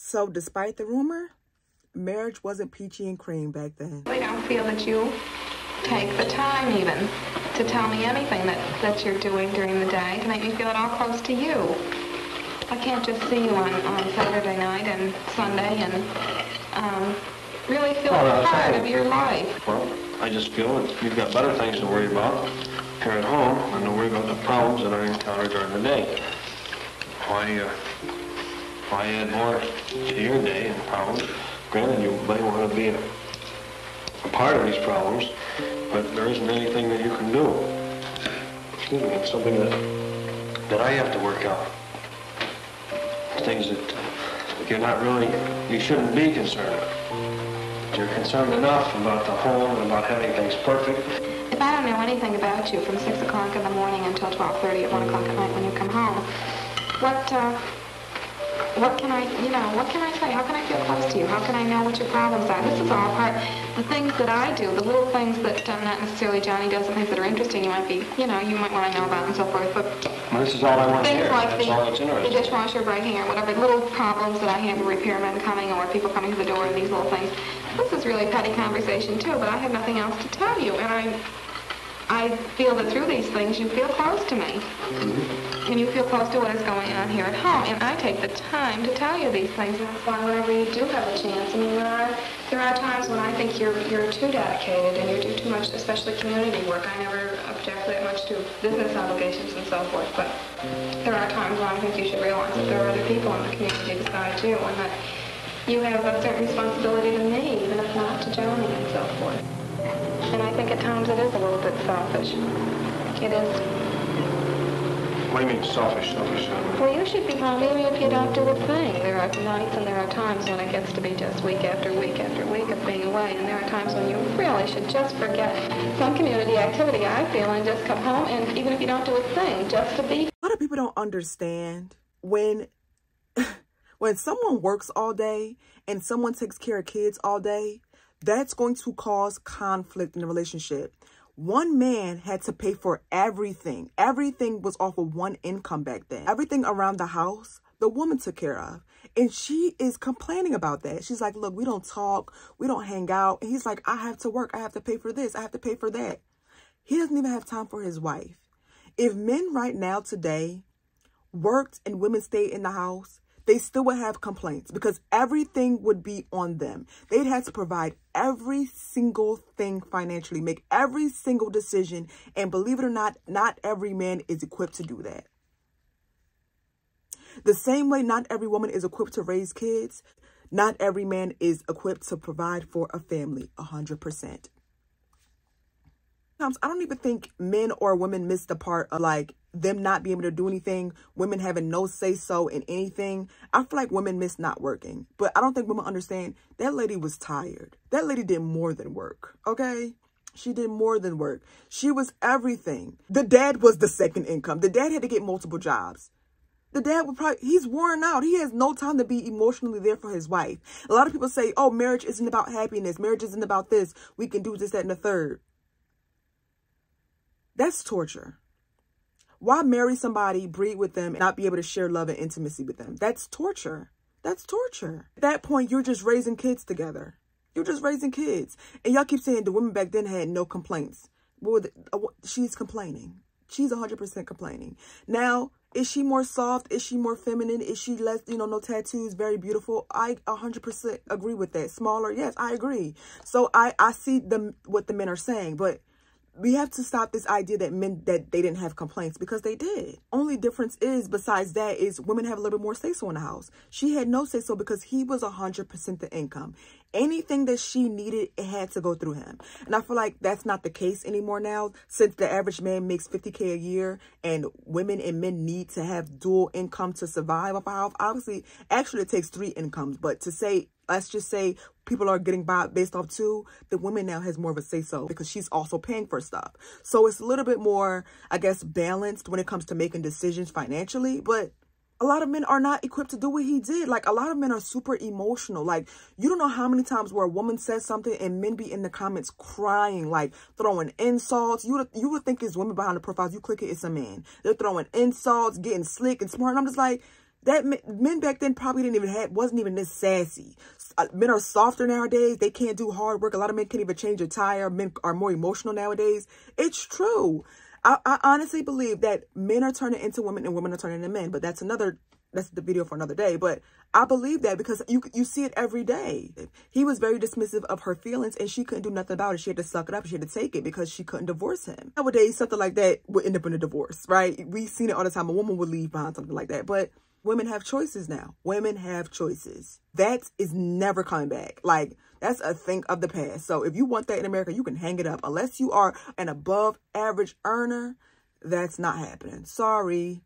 So despite the rumor, marriage wasn't peachy and cream back then. I don't feel that you take the time even to tell me anything that you're doing during the day to make me feel at all close to you. I can't just see you on Saturday night and Sunday and really feel part of your life. Well, I just feel that you've got better things to worry about here at home than to worry about the problems that I encounter during the day. Why add more to your day and problems? Granted, you might want to be a part of these problems, but there isn't anything that you can do. Excuse me, it's something that I have to work out. Things that you're not really, you shouldn't be concerned with. You're concerned enough about the home and about having things perfect. If I don't know anything about you from 6 o'clock in the morning until 12:30 or 1 o'clock at night when you come home, what can I say? How can I feel close to you? How can I know what your problems are? This is all part, the things that I do, the little things that not necessarily Johnny does, the things that are interesting you might want to know about and so forth, but well, this is all I want to hear. Things like that's all that's interesting. The dishwasher breaking or whatever, little problems that I have with repairmen coming or people coming to the door and these little things. This is really petty conversation too, but I have nothing else to tell you, and I feel that through these things you feel close to me. And you feel close to what is going on here at home. And I take the time to tell you these things. And that's why whenever you do have a chance, I mean, there are times when I think you're too dedicated and you do too much, especially community work. I never object that much to business obligations and so forth. But there are times when I think you should realize that there are other people in the community besides you and that you have a certain responsibility to me, even if not to Johnny and so forth. And I think at times it is a little bit selfish. It is. What do you mean, selfish? Well, you should be home even if you don't do a thing. There are nights and there are times when it gets to be just week after week after week of being away. And there are times when you really should just forget some community activity, I feel, and just come home. And even if you don't do a thing, just to be. A lot of people don't understand when someone works all day and someone takes care of kids all day, that's going to cause conflict in the relationship. One man had to pay for everything. Everything was off of one income back then. Everything around the house, the woman took care of. And she is complaining about that. She's like, look, we don't talk. We don't hang out. And he's like, I have to work. I have to pay for this. I have to pay for that. He doesn't even have time for his wife. If men right now today worked and women stayed in the house, they still would have complaints because everything would be on them. They'd have to provide every single thing financially, make every single decision. And believe it or not every man is equipped to do that. The same way not every woman is equipped to raise kids, not every man is equipped to provide for a family 100%. I don't even think men or women miss the part of like them not being able to do anything, women having no say-so in anything. I feel like women miss not working, but I don't think women understand that lady was tired. That lady did more than work, okay? She did more than work. She was everything. The dad was the second income. The dad had to get multiple jobs. The dad would he's worn out. He has no time to be emotionally there for his wife. A lot of people say, oh, marriage isn't about happiness. Marriage isn't about this. We can do this, that, and the third. That's torture. Why marry somebody, breed with them, and not be able to share love and intimacy with them? That's torture. That's torture. At that point, you're just raising kids together. You're just raising kids. And y'all keep saying the women back then had no complaints. Well, she's complaining. She's 100% complaining. Now, is she more soft? Is she more feminine? Is she less, no tattoos, very beautiful? I 100% agree with that. Smaller? Yes, I agree. So I see what the men are saying, but we have to stop this idea that they didn't have complaints, because they did. Only difference is, besides that, is women have a little bit more say-so in the house. She had no say-so because he was 100% the income. Anything that she needed, it had to go through him. And I feel like that's not the case anymore now, since the average man makes $50K a year and women and men need to have dual income to survive off a house. Obviously, actually it takes 3 incomes, but to say, let's just say people are getting by based off 2, the woman now has more of a say-so because she's also paying for stuff. So it's a little bit more, I guess, balanced when it comes to making decisions financially. But a lot of men are not equipped to do what he did. Like, a lot of men are super emotional. Like, you don't know how many times where a woman says something and men be in the comments crying, like throwing insults. You would think it's women behind the profiles. You click it, it's a man. They're throwing insults, getting slick and smart. And I'm just like, That men back then probably wasn't even this sassy. Men are softer nowadays. They can't do hard work. A lot of men can't even change a tire. Men are more emotional nowadays. It's true. I honestly believe that men are turning into women and women are turning into men. But that's the video for another day. But I believe that because you see it every day. He was very dismissive of her feelings and she couldn't do nothing about it. She had to suck it up. She had to take it because she couldn't divorce him. Nowadays, something like that would end up in a divorce, right? We've seen it all the time. A woman would leave behind something like that. But women have choices now. Women have choices. That is never coming back. Like, that's a thing of the past. So if you want that in America, you can hang it up. Unless you are an above average earner, that's not happening. Sorry.